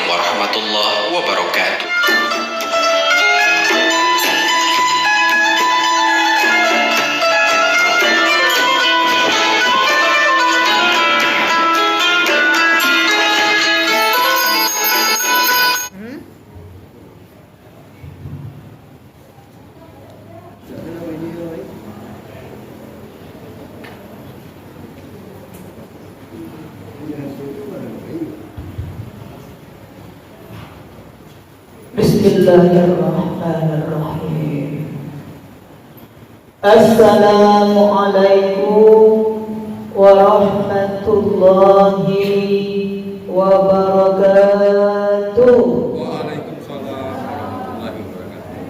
warahmatullahi wabarakatuh. Bismillahirrahmanirrahim. Assalamualaikum warahmatullahi wabarakatuh. Waalaikumsalam warahmatullahi wabarakatuh.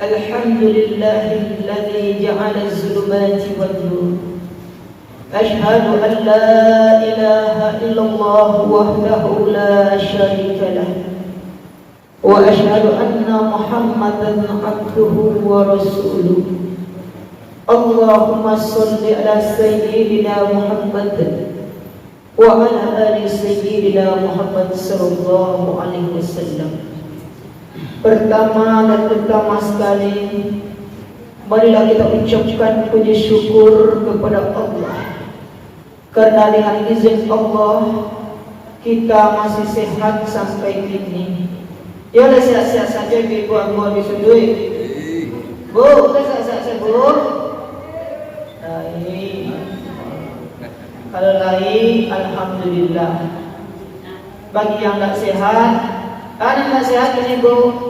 Alhamdulillahilladzi ja'ala az-zulumati wan-nur. Ashhadu an la ilaha illallah wahdahu la syarika lah. Wa ashhadu anna Muhammadan abduhu wa rasuluh. Allahumma salli ala sayyidina Muhammad wa ala ali sayyidina Muhammad sallallahu alaihi wasallam. Pertama dan utama sekali, marilah kita ucapkan puji syukur kepada Allah, karena dengan izin Allah kita masih sehat sampai kini. Ya, sehat-sehat saja ibu aku disudui. Bu, sehat-sehat saja bu. Lain. Kalau lain, alhamdulillah. Bagi yang tak sehat, kan tak sehat ini bu.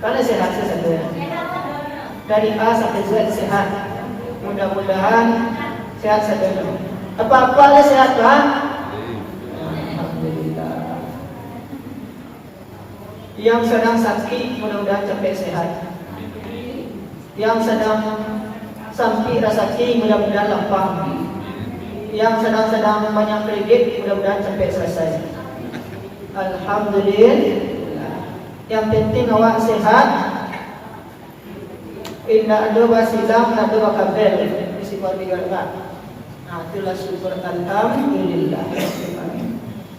Kalau sehat saja. Dari A sampai Z sehat. Mudah-mudahan sehat saja. Apa-apa sehat kan? Alhamdulillah. Yang sedang sakit mudah-mudahan cepat sehat. Yang sedang sampai rasa sakit mudah-mudahan lapang. Yang sedang banyak kredit mudah-mudahan cepat selesai. Alhamdulillah. Yang penting awak sehat. Inna ada basilam, ada bakabel. Isi keluarga kan. Nah, itulah syukur alhamdulillah.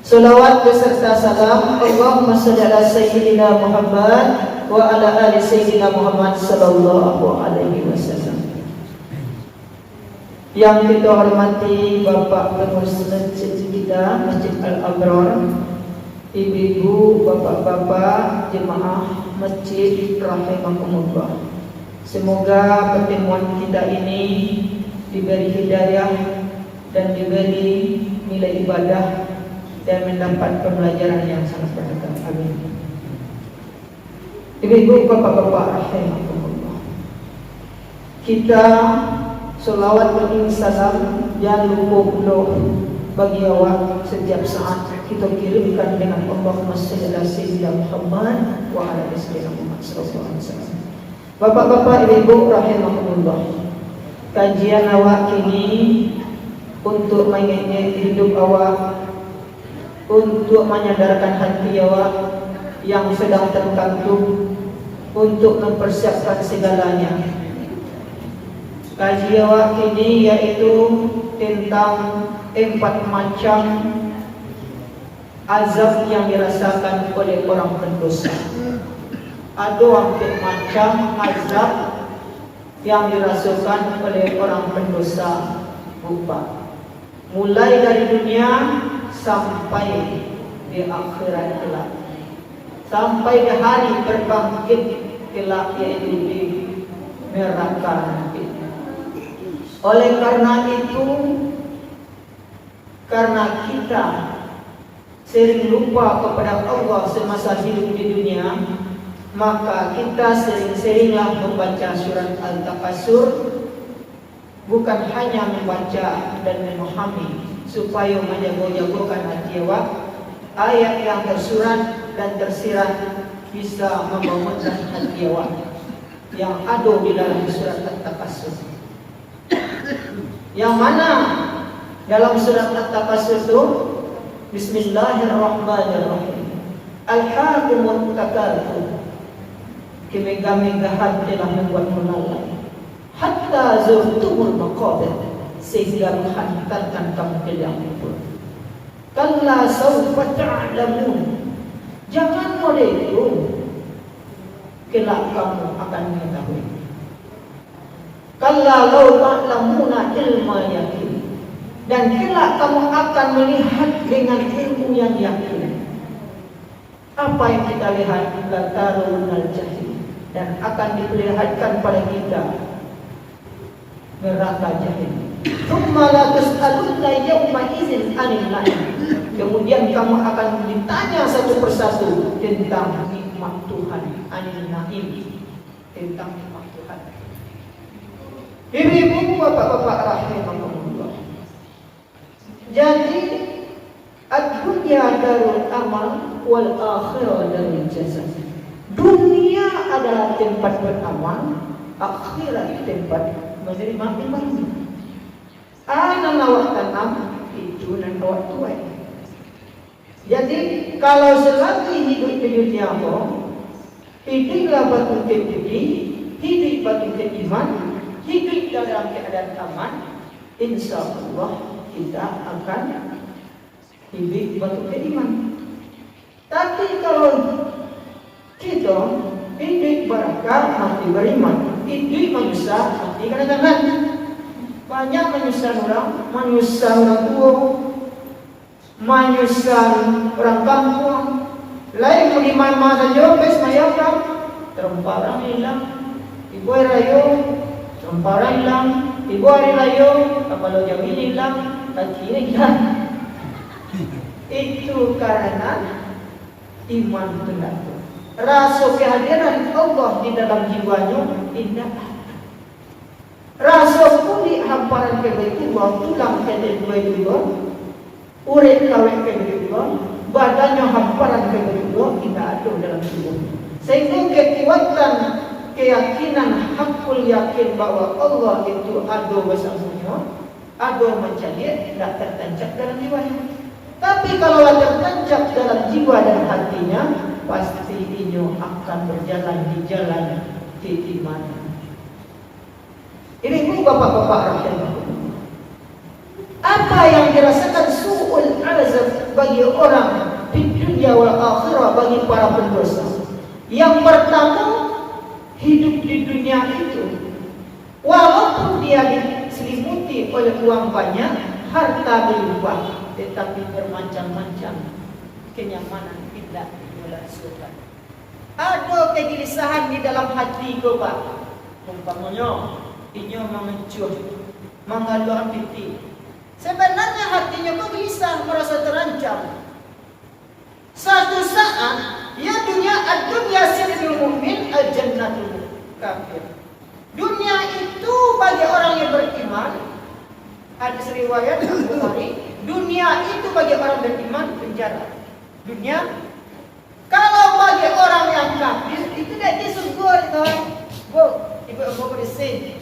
Salawat beserta salam Allahumma salli ala sayyidina Muhammad wa ala ali sayyidina Muhammad sallallahu alaihi wasallam. Yang kita hormati Bapak Pengurus Masjid kita, Masjid Al-Abrar, ibu-ibu, bapak-bapak, jemaah masjid rahimakumullah. Semoga pertemuan kita ini diberi hidayah dan diberi nilai ibadah dan mendapat pembelajaran yang sangat berharga. Amin. Ibu-ibu, bapak-bapak rahimakumullah. Kita selawat beri salam jangan lupa bagi awak setiap saat kita kirimkan dengan Allahumma shalli ala sayyidina Muhammad wa ala ali sayyidina Muhammad sallallahu alaihi wasallam. Bapak-bapak, ibu-ibu rahimakumullah. Kajian awak ini untuk mengingat hidup awak, untuk menyadarkan hati awak yang sedang terkantuk, untuk mempersiapkan segalanya. Kajian awak ini yaitu tentang 4 macam azab yang dirasakan oleh orang berdosa. Ada 4 macam azab yang dirasakan oleh orang berdosa rupa, mulai dari dunia sampai di akhirat kelak, sampai di hari berbangkit kelak, yaitu di neraka nanti. Oleh karena itu, karena kita sering lupa kepada Allah semasa hidup di dunia, maka kita sering-seringlah membaca surat Al-Takasur, bukan hanya membaca dan memahami supaya menjaga-jagakan hati awak. Ayat yang tersurat dan tersirat bisa membangunkan hati awak yang ada di dalam surat Al-Takasur. Yang mana dalam surat At-Takasur itu Bismillahirrahmanirrahim. Al-hakumut takatsur. Kemegah-megahan telah membuat melalai, hatta hatta zurtumul maqabir, sehingga menghantarkan kamu ke liang kubur. Kalla sawfa ta'lamun, jangan molekul, kelak kamu akan mengetahui. Kalla law ta'lamuna ilma yakin, dan kelak kamu akan melihat dengan ilmu yang yakin. Apa yang kita lihat? Latarunal jahim, dan akan diperlihatkan pada kita neraka jahim. Tsumma la tus'alunna yawma idzin 'anil na'im, kemudian kamu akan ditanya satu persatu tentang nikmat Tuhan. 'Anil na'im, tentang nikmat Tuhan. Ibu-ibu, bapak-bapak rahimakumullah. Jadi ad-dunya darul amal wal akhirah darul jazaa. Dunia adalah tempat beramal, akhirat tempat menerima iman. Ana lawak tanam itu dan lawak tuai. Jadi kalau selagi hidup di dunia hiduplah batu budi, hidup batu iman, hidup dalam keadaan aman, insya Allah kita akan hidup batu iman. Tapi kalau kita hidup barakah, mati beriman, hidup manusia, mati kadang-kadang. Banyak menyusahkan orang, menyusahkan orang tua, menyusahkan orang kampung. Lain beriman saja, bes mayakam, teromparan hilang. Ibu rayo, teromparan hilang. Ibu hari rayo, kapal jamin hilang, kaki hilang. Itu karena iman benar. Rasa kehadiran Allah di dalam jiwanya indah. Rasa kulit hamparan ke Baitullah, tulang ke Baitullah, urat kawin ke Baitullah, badannya hamparan ke Baitullah, tidak ada dalam tubuh. Sehingga kekuatan keyakinan hakul yakin bahwa Allah itu ada bersamanya, ada mencalir, tidak tertancap dalam jiwanya. Tapi kalau tertancap dalam jiwa dan hatinya, pasti ini akan berjalan di jalan keimanan. Ini ibu bapak-bapak rakyat. Apa yang dirasakan su'ul azab bagi orang di dunia wal akhirah, bagi para pendosa? Yang pertama, hidup di dunia itu walaupun dia diselimuti oleh uang banyak, harta berlimpah, tetapi bermacam-macam kenyamanan tidak dirasakan. Ada kegelisahan di dalam hati kau, Pak. Umpamanya inyo mengecuh, mengaluh piti. Sebenarnya hatinya kok gelisah, merasa terancam. Suatu saat, ya dunia ad-dunya sirrul mu'min al-jannatul kafir. Dunia itu bagi orang yang beriman, hadis riwayat Bukhari, dunia itu bagi orang beriman penjara. Dunia, kalau bagi orang yang kafir itu dia di surga, tuan. Bu, ibu bersih.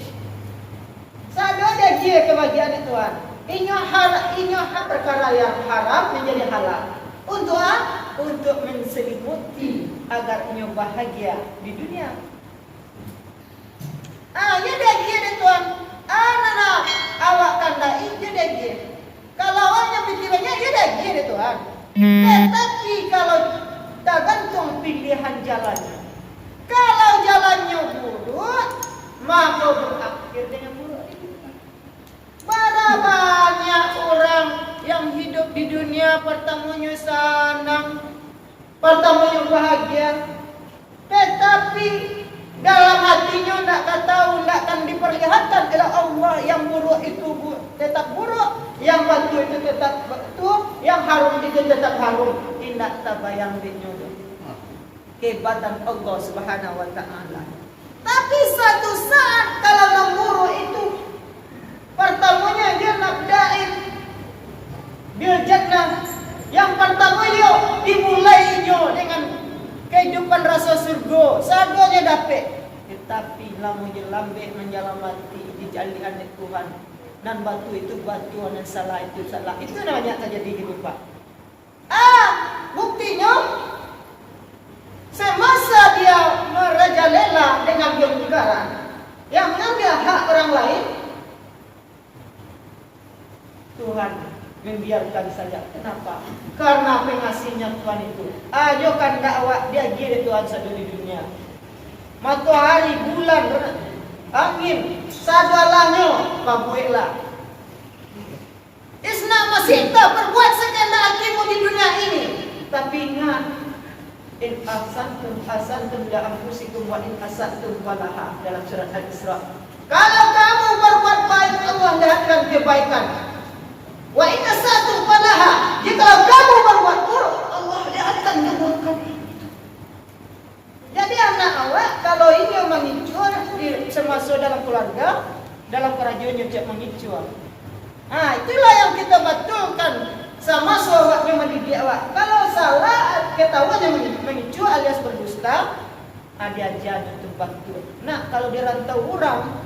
Sado ada dia kebahagiaan Tuhan. Inyo perkara yang haram menjadi halal. Untuk apa? Untuk menselimuti agar inyo bahagia di dunia. Ya dia dia Tuhan. Nana awak kandai dia dia. Kalau awaknya pikirannya dia dia Tuhan. Tetapi kalau tergantung pilihan jalannya. Kalau jalannya buruk, maka berakhir dengan buruk. Para banyak orang yang hidup di dunia pertamanya senang, pertamanya bahagia, tetapi dalam hatinya tidak tahu, tidak akan diperlihatkan oleh Allah yang buruk itu tetap buruk, yang batu itu tetap batu, yang harum itu tetap harum. Tidak terbayang di dunia kehebatan Allah Subhanahu wa taala. Tapi suatu saat kalau yang buruk itu pertamanya dia nabda'in bil jannah, yang pertamanya dimulainya dengan kehidupan rasa surga, sadanya dapat. Tetapi lamun lambe menjalamati di jalian Tuhan, dan batu itu batuan yang salah itu salah. Itu namanya terjadi hidup, Pak. Buktinya semasa dia merajalela dengan kemungkaran, Yang mengambil hak orang lain, Tuhan membiarkan saja. Kenapa? Karena pengasihnya Tuhan itu. Ajokan dakwah dia giri Tuhan sadu di dunia. Matahari, bulan, angin, sadalahnya pabuilah. Isna masih tak berbuat sekehendakmu di dunia ini. Tapi ingat, in asantum la anfusikum wa in asatum falaha, dalam surat Al-Isra. Kalau kamu berbuat baik, Allah lihatkan kebaikan. Wa in asatum falaha, jika kamu berbuat buruk, Allah lihatkan keburukan. Jadi anak awak kalau ini mengicur semasa dalam keluarga, dalam kerajaan yang cek mengicur. Nah, itulah yang kita betulkan sama awaknya mendidik awak. Kalau salah, ketahuan yang mengicur alias berdusta, dia jadi tempat itu. Nah, kalau di rantau orang,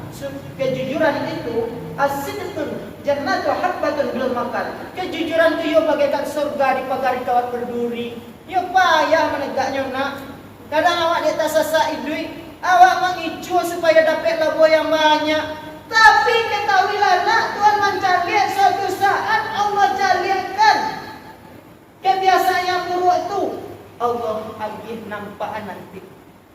kejujuran itu as-sidqun jannatu habbatun bil makan. Kejujuran itu yo bagaikan surga di pagari kawat berduri. Yo payah menegaknya nak. Kadang awak di atas sasa idui, awak mengicur supaya dapat labo yang banyak. Tapi ketahuilah nak, Tuhan mencalian suatu saat Allah caliankan kebiasaan yang buruk itu. Allah agih nampak nanti.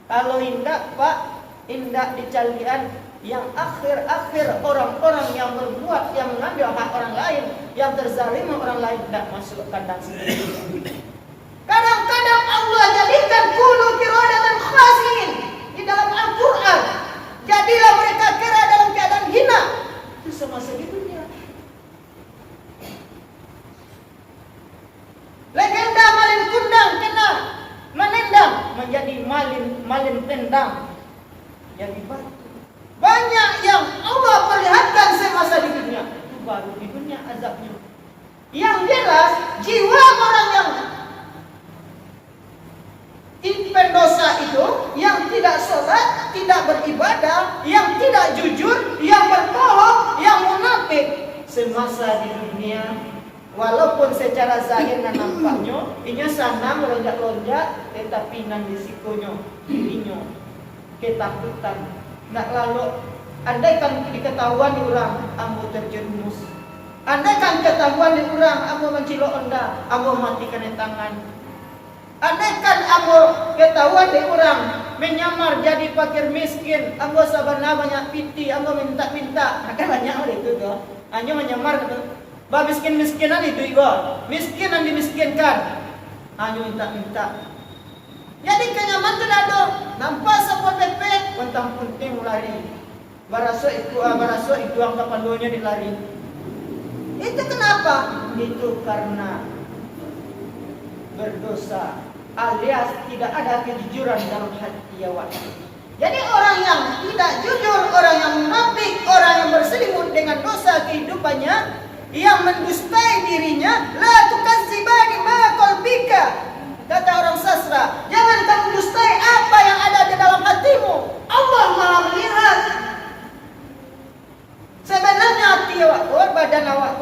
Kalau indak Pak, indak dicalian yang akhir-akhir orang-orang yang berbuat, yang mengambil hak orang lain, yang terzalimi orang lain, tidak masuk kandang sendiri. Kadang-kadang Allah jadikan kunu kiradatan khasiin di dalam Al-Quran. Jadilah mereka kira dalam keadaan hina. Itu semasa di dunia. Legenda malin kundang kena menendang menjadi malin tendang jadi batu. Banyak yang Allah perlihatkan semasa di dunia. Itu baru di dunia azabnya. Yang jelas jiwa orang yang pendosa itu, yang tidak sholat, tidak beribadah, yang tidak jujur, yang berbohong, yang munafik semasa di dunia, walaupun secara zahir dan nampaknya inya sana melonjak-lonjak, tetapi nan risikonya dirinya ketakutan. Nak lalu, andaikan diketahuan di orang, ambo terjerumus. Andaikan ketahuan di orang, ambo mencilok anda, ambo matikan di tangan. Andaikan ambo ketahuan di orang menyamar jadi fakir miskin, ambo sabarna banyak piti, ambo minta-minta, akan banyak hal itu tuh. Hanya menyamar gitu. Bah miskin-miskinan itu juga, miskin yang dimiskinkan, hanya minta-minta. Jadi kenyaman tu ada, nampak sapol pepek, pentang penting lari. Baraso itu ang kapandonya dilari. Itu kenapa? Itu karena berdosa, alias tidak ada kejujuran dalam hati awak. Jadi orang yang tidak jujur, orang yang munafik, orang yang berselimut dengan dosa kehidupannya, yang mendustai dirinya, la tukadzibani ma qalbika. Kata orang sastra, jangan kamu dustai apa yang ada di dalam hatimu. Allah Maha melihat. Sebenarnya hati awak, badan awak,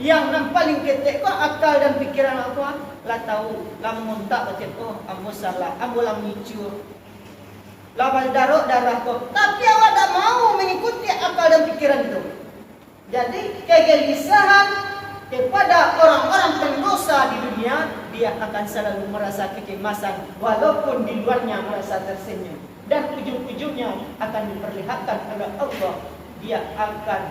yang paling ketek kau akal dan pikiran aku lah tahu, lah mengontak macam ambo salah, ambo lah micur, lah darah kau. Tapi awak tak mau mengikuti akal dan pikiran itu. Jadi kegelisahan kepada orang-orang pendosa di dunia, dia akan selalu merasa kecemasan, walaupun di luarnya merasa tersenyum. Dan ujung-ujungnya akan diperlihatkan oleh Allah, dia akan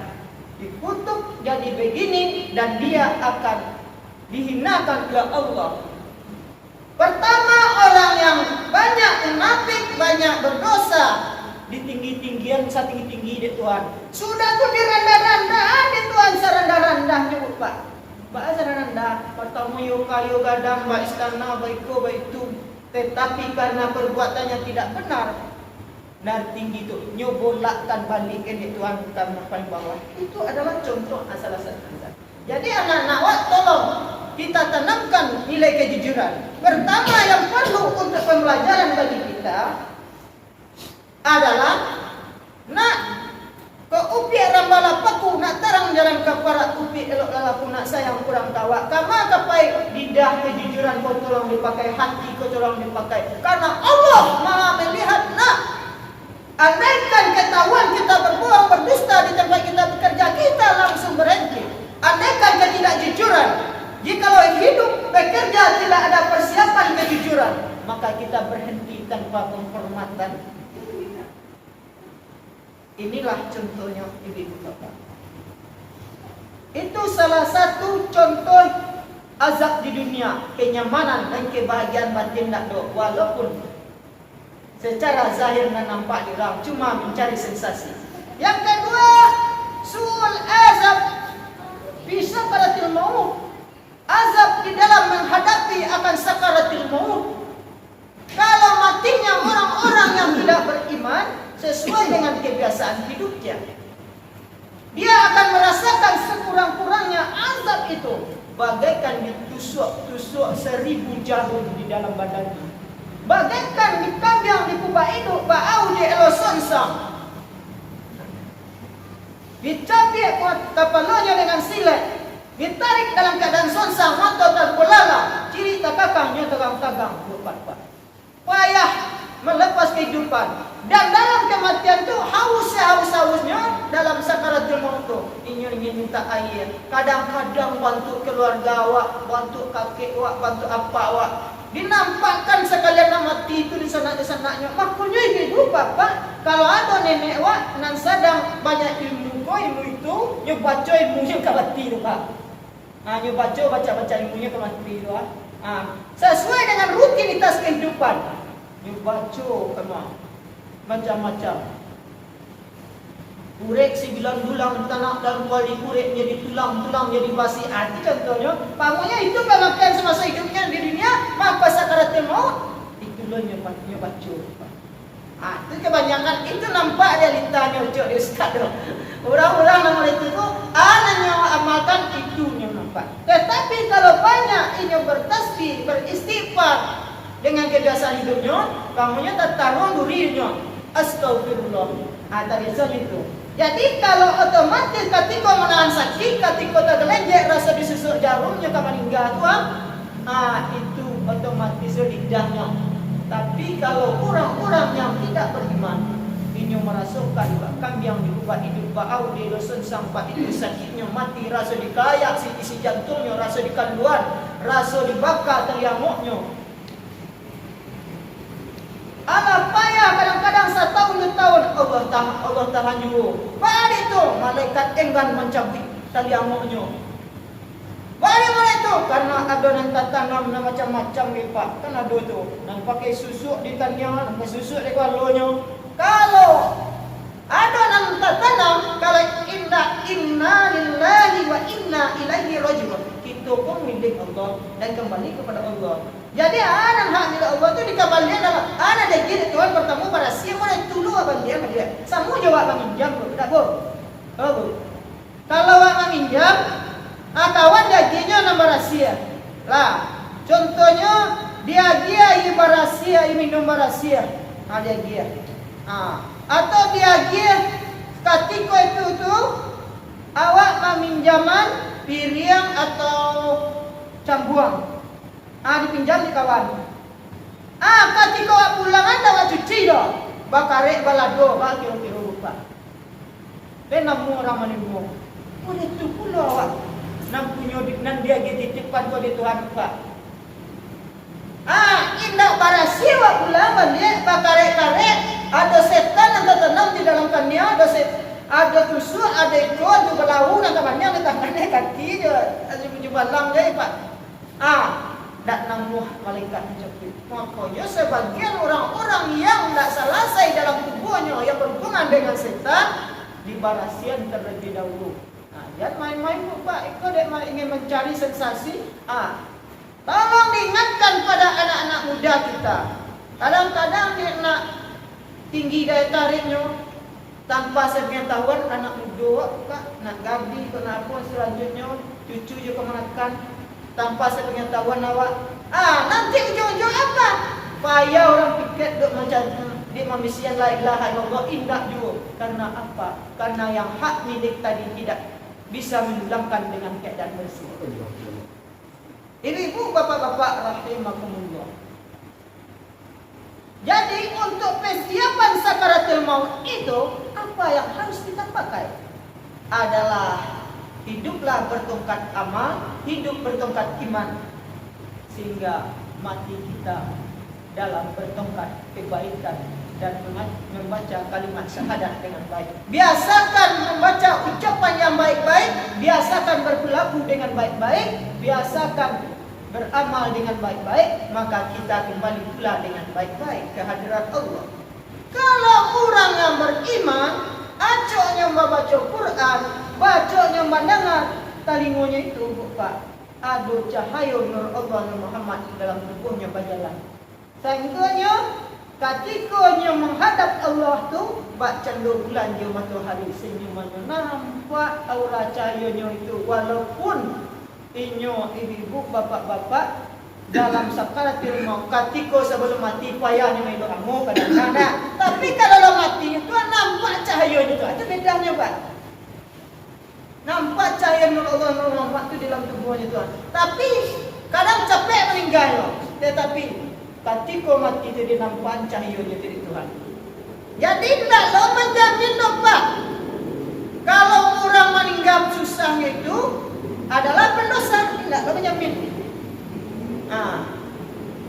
dikutuk jadi begini dan dia akan dihinakan oleh Allah. Pertama, orang yang banyak munafik, banyak berdosa, ditinggi-tinggian, setinggi-tinggi di Tuhan. Sudah tuh direndah-rendah di Tuhan, serendah-rendahnya Pak. Bahasa rendah, pertama kayu gadang, ba istana, baiko, baitu. Tetapi karena perbuatannya tidak benar, dari tinggi itu nyobolakkan balikin di Tuhan karena paling bawah. Itu adalah contoh salah satu. Jadi anak-anak awak tolong kita tanamkan nilai kejujuran. Pertama yang perlu untuk pembelajaran bagi kita adalah nak kau upi rambala paku nak tarang jalan kaparat upi elok lalaku nak sayang kurang tawa. Kama kapai lidah kejujuran kau tolong dipakai, hati kau tolong dipakai. Karena Allah Maha melihat nak. Andaikan ketahuan kita berbohong, berdusta di tempat kita bekerja, kita langsung berhenti. Andaikan ketidakjujuran, jikalau hidup bekerja tidak ada persiapan kejujuran, maka kita berhenti tanpa penghormatan. Inilah contohnya ibu bapak. Itu salah satu contoh azab di dunia, kenyamanan dan kebahagiaan batin nak do, walaupun secara zahir nampak diram, cuma mencari sensasi. Yang kedua, su'ul azab fi sakaratil maut. Azab di dalam menghadapi akan sakaratil maut. Kalau matinya orang-orang yang tidak beriman sesuai dengan kebiasaan hidupnya, dia akan merasakan sekurang-kurangnya azab itu, bagaikan ditusuk-tusuk 1000 jarum di dalam badannya, bagaikan dikambiang di kubah hidup bau di eloson sang, dicapik kepalanya dengan silet, ditarik dalam keadaan sonsang, mata terbelalak, ciri takakangnya tegang-tegang, payah melepas kehidupan. Dan dalam kematian itu haus-hausnya dalam sakaratul maut itu ingin minta air. Kadang-kadang bantu keluarga awak, bantu kakek awak, bantu apa awak. Dinampakkan sekalian nak mati itu di sana-sananya. Makanya hidup bapak. Kalau ada nenek awak nan sedang banyak ilmu itu, nyo baca ilmunya ke mati tu pak. Nyo baca ilmunya ke mati tu. Sesuai dengan rutinitas kehidupan. Nyo baca kemana? Macam-macam. Kurek 9 bulan tanah dalam kuali kurek jadi tulang jadi basi. Itu contohnya. Pamunya itu pemakaian semasa hidupnya di dunia, maka sakaratul maut itu lo nyobacu. Itu kebanyakan itu nampak realitanya ucap di ustaz. Orang-orang nama itu tu anaknya amalkan itu yang nampak. Tetapi kalau banyak ini bertasbih, beristighfar dengan kebiasaan hidupnya, kamunya tertaruh dirinya. Astagfirullah. Tadi itu. Jadi kalau otomatis ketika menahan sakit, ketika tergelenjek rasa disusuk jarumnya ke meninggal tuan, itu otomatis lidahnya. Tapi kalau orang-orang yang tidak beriman, ini merasukkan kambing di lubang hidup bau di dosen sampai itu sakitnya mati, rasa dikayak isi jantungnya, rasa dikanduan, rasa dibakar terliamuknya. Allah payah kadang-kadang 1 tahun 2 tahun Allah tahan juga. Pada itu malaikat enggan mencabik tali amuknya. Bagaimana itu? Karena ada yang tanam macam-macam ni pak. Kan ada tu. Dan pakai susuk di kandang, pakai susuk di kualonya. Kalau ada yang tanam, kalau inna lillahi wa inna ilaihi raji'un. Kita pun milik Allah dan kembali kepada Allah. Jadi anak hak milik Allah tu dikembalikan dalam anak degil Tuhan bertemu pada siapa yang tulu abang dia. Semua jawab meminjam tu, tak boleh. Kalau awak meminjam, kawan dagingnya nama rahsia. Lah, contohnya dia barasia, minum barasia. Dia. Atau dia ketika itu tu awak meminjaman piring atau cambuang. Dipinjam di kawan. Ketika awak pulang anda awak cuci dah. Bakarek balado, bak kira-kira lupa. Namu orang menimbu. Boleh tu pula awak. Nam punya nan dia titipan kau di Tuhan pak. Indah barasi awak pulang balik bakarek-karek. Ada setan yang tertanam di dalam kania, ada tusuk, ada ekor tu berlalu dan kawannya ada tangannya kaki je. Ada menjubalang je pak. Tak namuh malaikat menjepit. Makanya sebagian orang-orang yang tak selesai dalam tubuhnya yang berhubungan dengan setan dibarasian terlebih dahulu. Jangan main-main pak. Ikut dia ingin mencari sensasi. Tolong diingatkan pada anak-anak muda kita. Kadang-kadang dia nak tinggi daya tariknya tanpa sepengetahuan anak muda pak nak gabi ke nak apa selanjutnya cucu je kemanakan. Tanpa sepengetahuan awak. Nanti ujung-ujung apa? Payah orang pikir duk macam di mamisian la ilaha illallah indah juga. Karena apa? Karena yang hak milik tadi tidak bisa menulangkan dengan keadaan bersih. Ibu bapak-bapak rahimakumullah. Jadi untuk persiapan sakaratul maut itu, apa yang harus kita pakai? Adalah hiduplah bertongkat amal, hidup bertongkat iman, sehingga mati kita dalam bertongkat kebaikan dan membaca kalimat syahadat dengan baik. Biasakan membaca ucapan yang baik-baik, biasakan berperilaku dengan baik-baik, biasakan beramal dengan baik-baik, maka kita kembali pula dengan baik-baik ke hadirat Allah. Kalau orang yang beriman, acoknya membaca Quran, bacanya mendengar, talingonya itu buka, ada cahaya nur Allah Nur Muhammad dalam tubuhnya berjalan. Sehingga ketika menghadap Allah tu, bak candu bulan je matahari senyumannya, nampak aura cahayanya itu, walaupun inyo ibu bapak-bapak dalam sakaratul maut, ketika sebelum mati payahnya main doamu kadang-kadang, tapi kalau mati itu nampak cahayanya itu, ada bedanya Pak. Nampak cahaya nur Allah Nur Muhammad itu dalam tubuhnya Tuhan. Tapi kadang capek meninggal, tetapi ketika mati itu dia nampak cahayanya dari Tuhan. Jadi tidak lo menjamin Pak. Kalau orang meninggal susahnya itu adalah pendosa, tidak lo menjamin.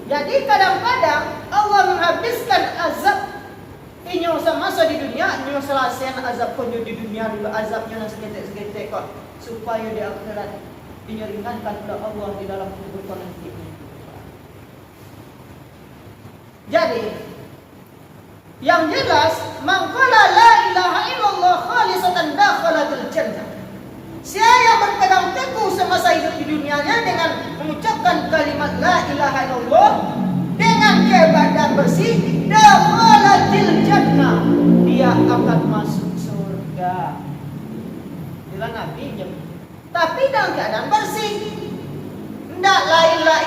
Jadi kadang-kadang Allah menghabiskan azab inyo semasa di dunia, inyo selesai azab konyo di dunia dulu, azabnya segetek-segetek kok, supaya di akhirat inyo ringankan oleh Allah di dalam kubur nanti. Jadi yang jelas, man qala la ilaha illallah khalisatan dakhalatul jannah. Siapa yang berpegang teguh semasa hidup di dunianya dengan mengucapkan kalimat la ilaha illallah dengan keadaan bersih, dakhalatil jannah, dia akan masuk surga. Bila Nabi jamin. Tapi dalam keadaan bersih. Tidak la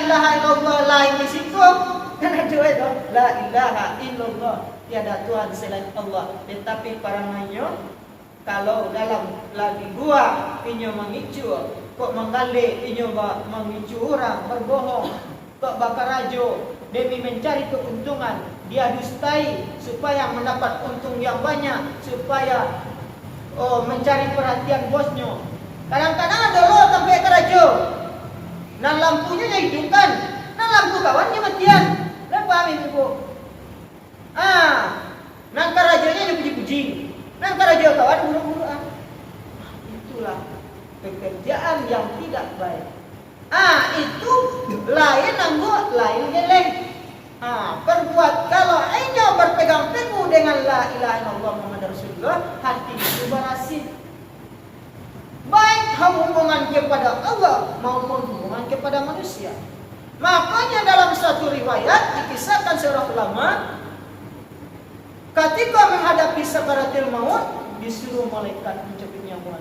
ilaha illallah lain di situ. Karena dua itu la ilaha illallah, tiada Tuhan selain Allah. Tetapi parangannya, kalau dalam lagi gua inyo mengicu, kok menggali inyo mengicu orang berbohong, kok bakar rajo demi mencari keuntungan, dia dustai supaya mendapat untung yang banyak, supaya mencari perhatian bosnya. Kadang-kadang ada lo sampai ke rajo, nah lampunya dihidupkan, nah lampu kawannya matian. Lah paham ibu? Nang karajonya dipuji-puji, nang karajo kawan buru-buruan. Itulah pekerjaan yang tidak baik. Itu lain nanggo, lain geleng. Perbuat kalau enyo berpegang teguh dengan la ilaha illallah Muhammad Rasulullah, hati itu berasih. Baik hubungan kepada Allah maupun hubungan kepada manusia. Makanya dalam satu riwayat dikisahkan seorang ulama, ketika menghadapi sakaratul maut, disuruh malaikat mencabut nyawa.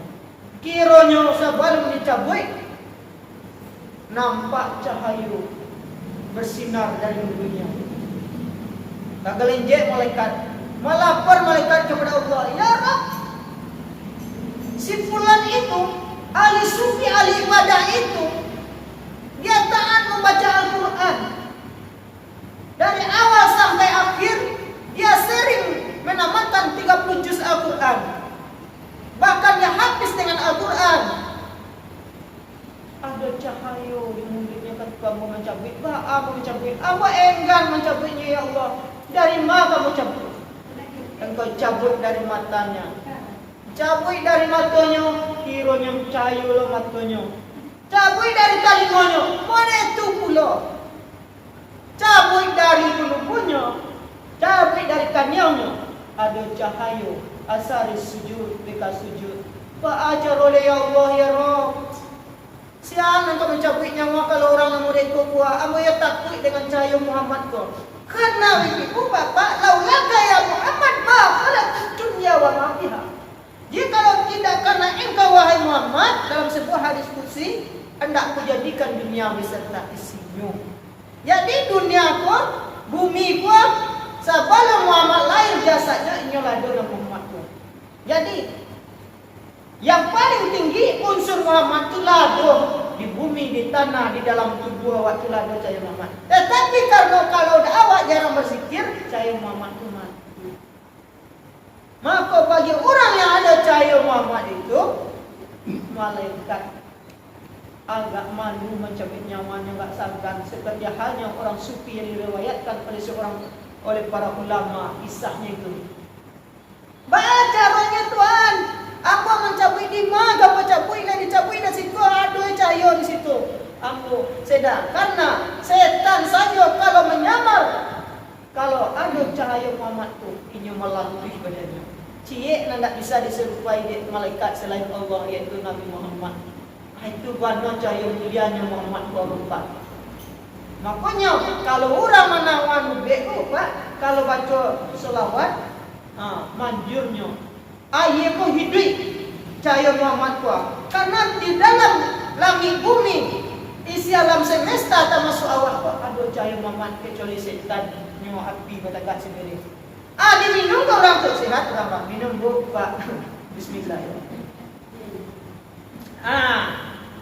Kiranya sebelum dicabut, nampak cahaya bersinar dari dunia. Tak gelenjek malaikat, melapor malaikat kepada Allah, ya Rabb, si fulan itu, ahli sufi, ahli ibadah itu, dia taat membaca Al-Quran. Dari awal sampai akhir, dia sering menamatkan 30 juz Al-Quran. Bahkan dia habis dengan Al-Quran. Ada cahaya di mulutnya ketika mau mencabut. Mau mencabut. Apa enggan mencabutnya ya Allah? Dari mana kamu cabut? Engkau cabut dari matanya. Cabut dari matanya, kiranya cahaya lo matanya. Cabut dari talinganya, mana itu pula? Cabut dari bulunya, cabut dari kanyangnya, ada cahaya. Asari sujud, dekat sujud. Pak ajar oleh ya Allah ya Rabb. Siapa engkau mencabut nyawa kalau orang yang murid kau kuat? Amba ya takut dengan cahaya Muhammad kau. Karena ibu bapak, laulaka ya Muhammad bakhalat dunia wa ma fiha. Jikalau tidak karena engkau wahai Muhammad, dalam sebuah hadis qudsi, hendak kujadikan dunia beserta isinya. Jadi dunia ku, bumi ku, sebelum Muhammad lahir jasanya inyolah dalam Muhammad ku. Jadi yang paling tinggi unsur Muhammad itu lado di bumi bumi, di tanah, di dalam tubuh awak itulah ada cahaya Muhammad. Tetapi kalau awak jarang berzikir, cahaya Muhammad itu mati. Maka bagi orang yang ada cahaya Muhammad itu, malaikat agak malu mencabut nyawanya, enggak sangkan, seperti halnya orang sufi yang diriwayatkan oleh para ulama kisahnya itu. Baca banyak Tuhan, aku mencabut di mana, aku dicabut di situ, ada cahaya di situ. Aku sedang karena setan saja kalau menyamar, kalau ada cahaya Muhammad tu, ini melalui badannya. Cie tidak bisa diserupai di malaikat selain Allah, yaitu Nabi Muhammad. Itu bana cahaya mulianya Muhammad berubah. Makanya kalau orang menawan beku Pak, kalau baca selawat, manjurnya ayat ko hidup cahaya Muhammad ko. Karena di dalam langit bumi, isi alam semesta termasuk awak ko, ada cahaya Muhammad kecuali setan nyo api batagat sendiri. Diminum ke orang tu sihat, orang minum Pak. Bismillah.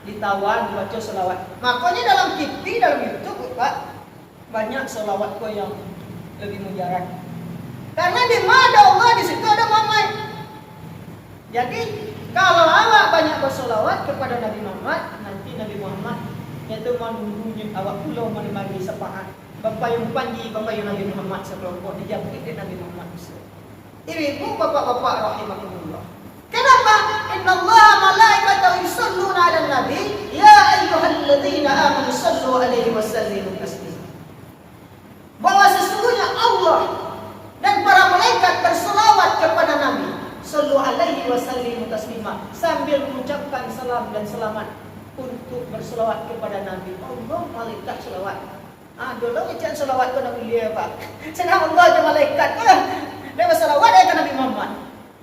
Ditawan, dibaca selawat. Makanya dalam TV, dalam YouTube Pak, banyak selawat ko yang lebih mujarab. Karena di mana ada Allah, di situ ada Muhammad. Jadi kalau awak banyak berselawat kepada Nabi Muhammad, nanti Nabi Muhammad itu menunggunya awak pulau menemani sepakat. Bapayung panji, bapayung Nabi Muhammad sekelompok dijabut di Nabi Muhammad. Ibu, bapak-bapak rahimahumullah. Kenapa? Innallaha malaikatahu yusholluna 'alan nabi, ya ayyuhalladzina amanu shallu 'alaihi wa sallimu taslima. Bahwa sesungguhnya Allah dan para malaikat berselawat kepada Nabi, shallu 'alaihi wa sallimu taslima, sambil mengucapkan salam dan selamat untuk berselawat kepada Nabi. Allah malaikat selawat. Dulu ucap selawat kepada mulia Pak. Senang Allah dan malaikat. Dia berselawat ke Nabi Muhammad.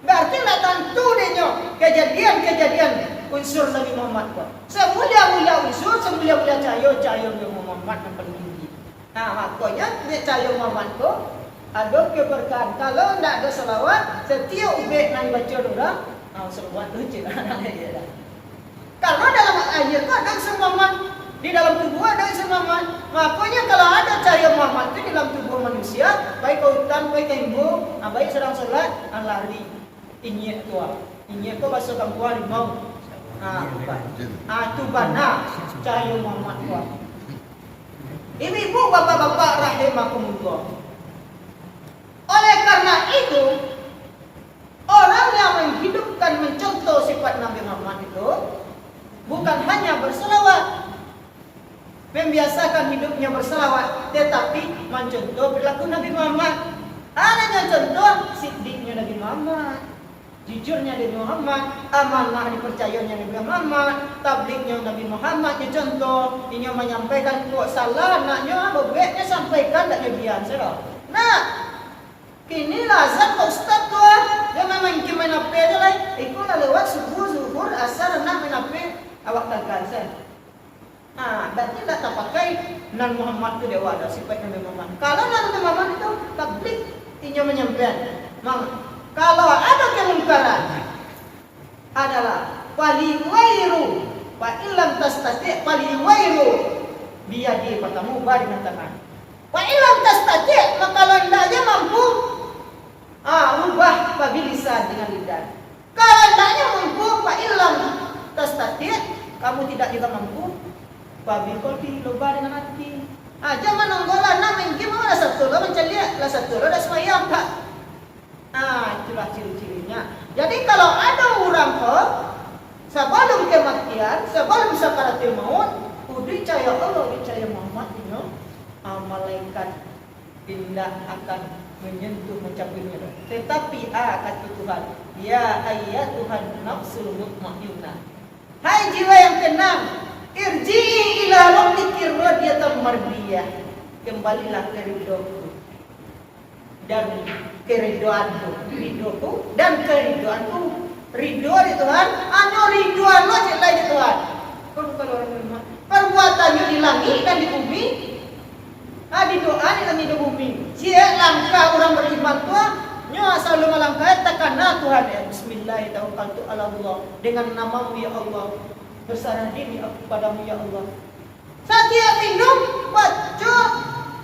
Berarti nak tentu dia kejadian unsur Nabi Muhammad Pak. Semulia-mulia unsur, semulia-mulia cahaya Nabi Muhammad yang paling tinggi. Makanya cahaya Muhammad tu ada keberkahan. Kalau tidak ada selawat, setiap ubek nak baca orang, selawat tu je. Karena dalam ayat tu ada unsur Muhammad. Di dalam tubuh ada unsur Muhammad. Makanya kalau ada cahaya Muhammad itu di dalam tubuh manusia, baik ke hutan, baik ke imbu, baik sedang solat, lari. Inyek tua. Inyek tu bahasa kampung rimau. Tu bana cahaya Muhammad tua. Ibu-ibu, bapak-bapak rahimakumullah. Oleh karena itu, orang yang menghidupkan, mencontoh sifat Nabi Muhammad itu bukan hanya berselawat, membiasakan hidupnya berselawat, tetapi mencontoh perilaku Nabi Muhammad. Ada contoh siddiqnya Nabi Muhammad, jujurnya Nabi Muhammad, amanah dipercayanya Nabi Muhammad, tablignya Nabi Muhammad. Yang contoh, ini menyampaikan kok salah, naknya bebeknya sampaikan tak lebihan serah. Kini lazat ustaz tua, dia memang main apa aja lah. Ikut lewat subuh, zuhur, asar, nak main apa, awak takkan sen. Berarti tak terpakai Nabi Muhammad itu dewa ada sifat Nabi Muhammad. Kalau Nabi Muhammad itu tabligh, inya menyampaikan. Kalau ada kemungkaran adalah paliwairu, wa illam tastati paliwairu biyadi patamu bari dengan tangan. Wa illam tastati, maka kalau hendaknya mampu ubah pabilisan dengan lidah. Kalau hendaknya mampu, wa illam tastati, kamu tidak juga mampu, babil kolbi loba dengan hati. Jangan nonggolan main game lah satu lo menceliak lah satu lo dah semayang Pak. Itulah ciri-cirinya. Jadi kalau ada orang sebelum kematian, sebelum sakaratul maut, dicaya Allah, dicaya Muhammad ini, malaikat tidak akan menyentuh mencabutnya. Tetapi kata Tuhan, ya ayyatuhan nafsul mutmainnah. Hai jiwa yang tenang, irji'i ila rabbiki radiyatan mardiyah. Kembalilah ke ridhoku dan keridoanku, ridhoku dan keridoanku. Ridho di Tuhan, ridhoan lo cintai di Tuhan. Kalau orang beriman, perbuatannya di langit dan di bumi, di doa di langit dan di bumi. Jika langkah orang beriman tua, nyo selalu melangkah takana Tuhan ya. Bismillahirrahmanirrahim. Dengan namamu ya Allah, berserah diri aku padamu ya Allah. Setiap minum baca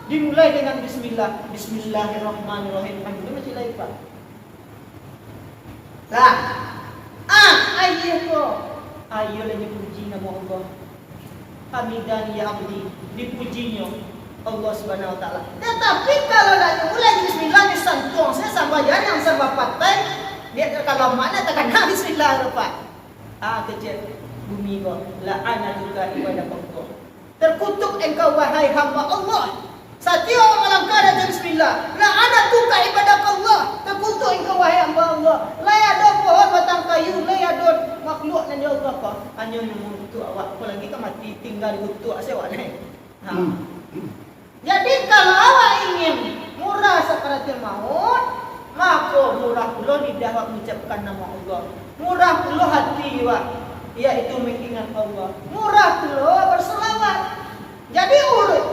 dimulai dengan bismillah. Bismillahirrahmanirrahim. Itu masih lagi Pak. Nah, ayo lagi puji nama Allah. Hamidan ya abdi, dipujinya Allah Subhanahu wa taala. Tetapi kalau dah mulai bismillah disantung saya sama jari yang serba patai, dia kalau mana takkan bismillahirrahmanirrahim. Kecil bumi kau la'anatuka ibadah kau. Terkutuk engkau wahai hamba Allah. Setiap orang melangkah dan bismillah. La'anatuka ibadah Allah. Terkutuk engkau wahai hamba Allah. La ada pohon batang kayu, la ada makhluk nan Allah kau. Hanya untuk awak apalagi kau mati tinggal di kutuk sewa ni. Jadi kalau awak ingin murah sakaratul maut, maka murah pula lidah awak mengucapkan nama Allah. Murah pula hati awak yaitu mengingat Allah. Murah pula berselawat. Jadi urut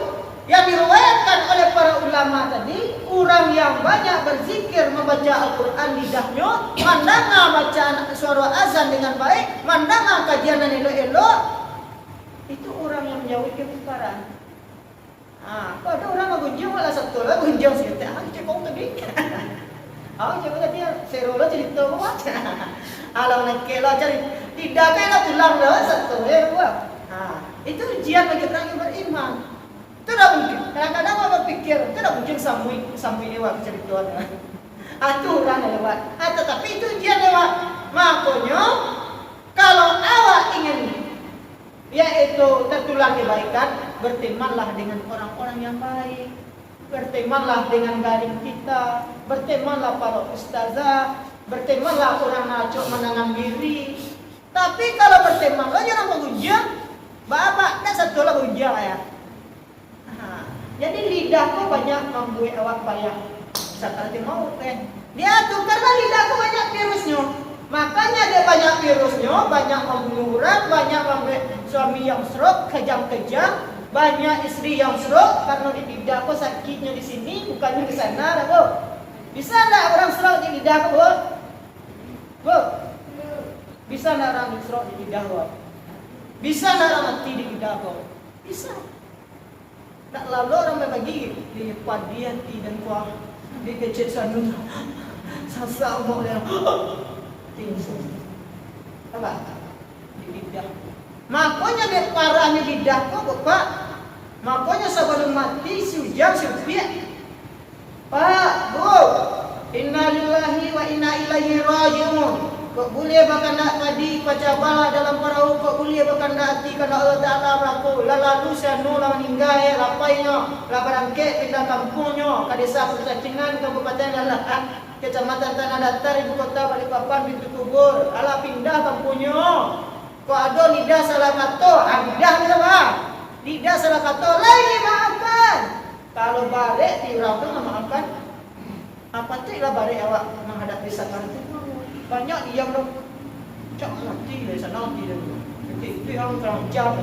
yang diriwayatkan oleh para ulama tadi, orang yang banyak berzikir membaca Al-Quran lidahnya, mandanga bacaan suara azan dengan baik, mandanga kajian yang elok-elok, itu orang yang menjauhi kemungkaran. Kalau ada orang mengunjung malah satu lah mengunjung cerita, cekong tadi. Cekong tadi seru lah cerita buat. Alau nak kela cari tidak kela tulang lah satu buat. Itu ujian bagi orang yang beriman. Itu dah mungkin. Kadang-kadang orang fikir itu dah mungkin samui lewat cerita. Itu orang lewat. Tetapi itu ujian lewat. Makanya kalau awak ingin yaitu tertulang kebaikan, bertemanlah dengan orang-orang yang baik. Bertemanlah dengan garing kita. Bertemanlah para ustazah. Bertemanlah orang najok menanam diri. Tapi kalau berteman lo jangan mengujian, babak dah satu lah ujian ya. Jadi lidahku banyak membuat awak payah. Sakaratul maut kan. Dia tuh karena lidahku banyak virusnya. Makanya dia banyak virusnya, banyak membunuh orang, banyak membuat suami yang stroke, kejam-kejam, banyak istri yang stroke karena di lidahku sakitnya di sini, bukannya di sana, dah, Bu. Bisa enggak orang stroke di lidahku, Bu? Bu. Bisa enggak orang stroke di lidahku? Bisa enggak orang mati di lidahku? Bisa. Tak lalu orang berbagi di padian dan kuah di kecil sanun sasa mau dia tinggal apa di lidah. Makanya dia parahnya lidah kok Bapak. Makanya sebelum mati sujud sepiak. Pak, Bu, innalillahi wa inna ilaihi raji'un. Kok boleh bahkan nak tadi baca bala dalam perahu, kok boleh bahkan nak hati karena Allah Ta'ala berlaku lalu sanu lah meninggal ya lapainya lah berangkit pindah kampungnya ke desa Percacingan Kabupaten Lalahan Kecamatan Tanah Datar Ibu Kota Balikpapan Pintu Kubur ala pindah kampungnya kok ada lidah salah kata lidah ni sama lidah salah kata lagi maafkan kalau balik diurang tu memaafkan apa tu lah balik awak menghadapi sakaratul banyak yang dah cak mati dari sana mati dari itu yang terang jam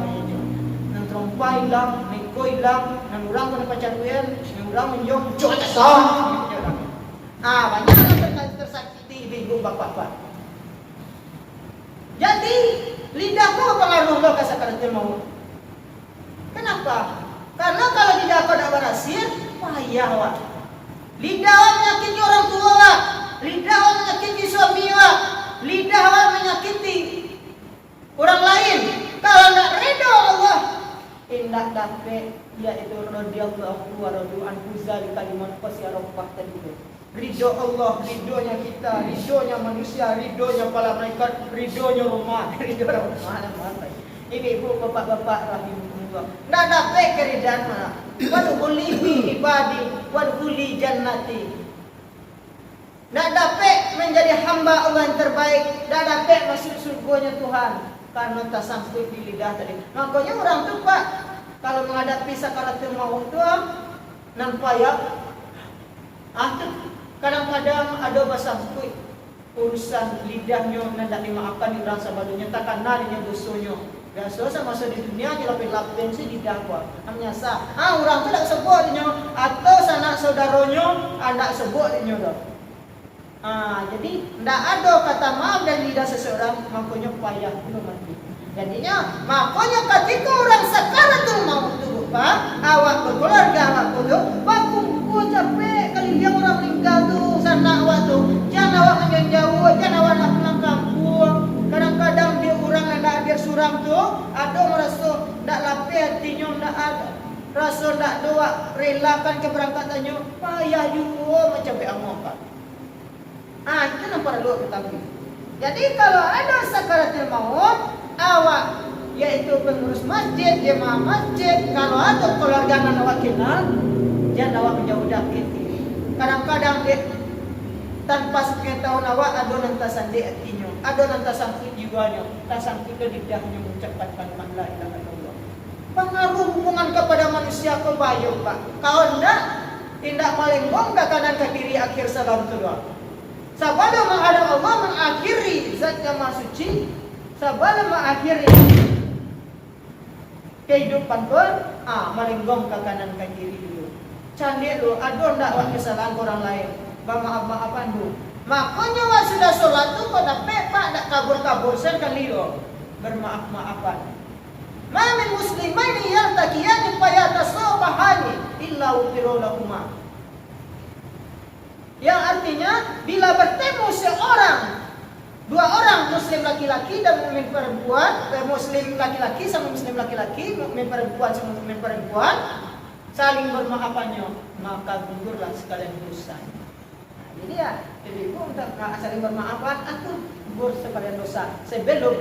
yang terompai hilang neko hilang yang orang kena pacar duel yang orang menjong cak sah banyak yang tersakiti bingung bapak-bapak. Jadi lidahku pengaruh lo ke sakaratul maut. Kenapa? Karena kalau lidah kau tak berhasil payah wak. Lidah awak menyakiti orang tua wak. Lidah awak menyakiti suami awak. Lidah awak menyakiti orang lain. Kalau nak redha Allah, indah dapat yaitu radhiyallahu wa radu anhu zalika liman khasya rabbah tadi. Ridho Allah, ridhonya kita, ridhonya manusia, ridhonya para malaikat, ridhonya rumah, ridho rumah. Ibu, bapak-bapak rahimahullah. Nak dapat keridhaan mana? Wadkhuli fi ibadi, wadkhuli jannati. Nak dapat menjadi hamba Allah yang terbaik, nak dapat masuk surganya Tuhan karena tak sampai di lidah tadi. Makanya orang tu Pak, kalau menghadapi sakaratul maut tu nampak ya. Kadang-kadang ada sampai urusan lidahnya nak dimaafkan di orang sabadunya takkan narinya dosanya. Biasa sama masa di dunia dia lapin si lidah kuat. Amnyasa. Orang tu tak sebut dia atau sanak saudaranya anak sebut dia dah. Jadi tidak ada kata maaf dari lidah seseorang, makanya payah belum mati. Jadinya makanya ketika orang sakaratul maut itu lupa awak berkeluarga awak kudu baku capek kali dia orang meninggal tuh sana awak tuh jangan awak menjauh jangan awak nak pulang kampung. Kadang-kadang dia orang yang nak hadir suram tuh ada merasa nak lapih hatinya nak ada rasa nak doa relakan keberangkatannya payah juga macam beamokan. Itu nampak dulu ketahui. Jadi kalau ada sakaratul maut awak yaitu pengurus masjid, jemaah masjid, kalau ada keluarga yang awak kenal, jangan awak menjauh dari itu. Kadang-kadang dia tanpa pengetahuan awak ada nantasan di hatinya, ada nantasan di jiwanya, nantasan di lidahnya mengucapkan kalimat la ilaha illallah. Pengaruh hubungan kepada manusia kebayang Pak. Kalau tidak melengkung ke kanan ke kiri akhir salam kedua. Sebelum menghadap Allah mengakhiri zat yang maha suci, sebelum mengakhiri kehidupan pun, melenggong ke kanan ke kiri dulu. Candik lu, ada ndak waktu kesalahan orang lain, maaf-maafan dulu. Makanya waktu sudah sholat tu kau dah pepak, dak kabur-kabur sekali lo, bermaaf-maafan. Mamin muslimaini yartakiyani fayatasawbahani illa utirulahuma. Yang artinya bila bertemu dua orang muslim laki-laki dan mukmin perempuan, muslim laki-laki sama muslim laki-laki, mukmin perempuan sama mukmin perempuan, saling bermaafannya, maka gugurlah sekalian dosa. Jadi ibu untuk saling bermaafan atau gugur sekalian dosa sebelum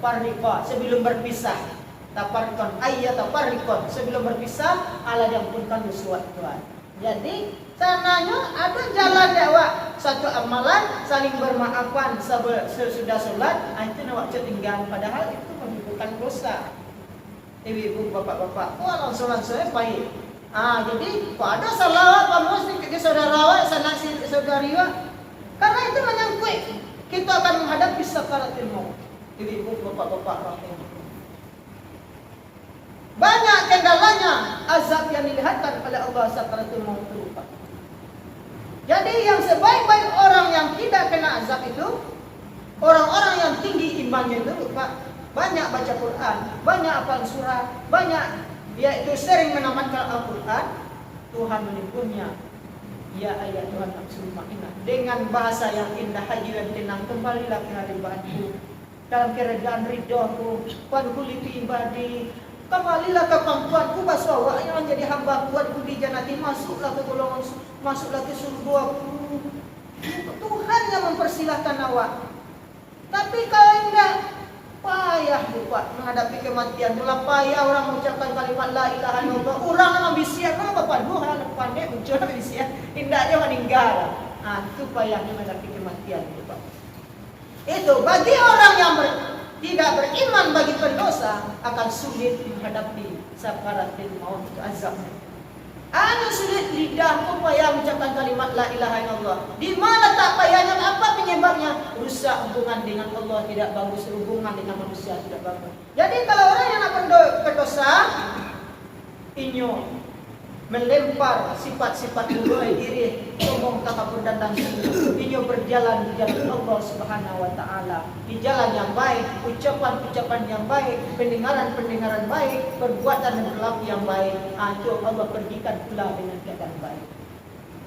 parnikah, sebelum berpisah. Taparikon taparikon sebelum berpisah Allah diampunkan dosa Tuhan. Jadi sananya ada jalan dakwah satu amalan saling bermaafan sesudah sholat itu nak tinggal padahal itu bukan dosa. Ibu bapak-bapak kalau sholat saya baik. Jadi kok ada salawat kamu ke saudara awak sana saudari awak karena itu menyangkut kita akan menghadapi sakaratul maut. Ibu bapak-bapak rahimahullah. Banyak kendalanya azab yang dilihatkan oleh Allah sakaratul maut berupa. Jadi yang sebaik-baik orang yang tidak kena azab itu orang-orang yang tinggi imannya itu Pak. Banyak baca Quran, banyak hafal surah, banyak yaitu sering menamatkan Al-Quran. Tuhan melindunginya. Ya ayat Tuhan nafsul ma'inah dengan bahasa yang indah haji dan tenang kembalilah ke hadiratku dalam keredaan ridhaku wadkhuli fi ibadi. Kembalilah ke pangkuanku basawak yang menjadi hamba kuatku di jannati, masuklah ke golongan, masuklah ke surgaku. Tuhan yang mempersilahkan awak. Tapi kalau enggak payah buat menghadapi kematian. Mula payah orang mengucapkan kalimat la ilaha illallah. Orang yang ambisian kan bapak Tuhan pandai muncul ambisian, tidak dia meninggal. Itu payahnya menghadapi kematian Pak. Itu bagi orang yang tidak beriman bagi pendosa akan sulit menghadapi sakaratul maut itu azabnya. Sulit lidahku payah mengucapkan kalimat la ilaha illallah. Di mana tak payahnya? Apa penyebabnya? Rusak hubungan dengan Allah, tidak bagus hubungan dengan manusia, tidak bagus. Jadi kalau orang yang nak berdosa, inyo melempar sifat-sifat buruk iri, sombong, takabur dan sungguh. Inyo berjalan di jalan Allah Subhanahu wa taala, di jalan yang baik, ucapan-ucapan yang baik, pendengaran-pendengaran baik, perbuatan dan perilaku yang baik. Itu Allah pergikan pula dengan keadaan baik.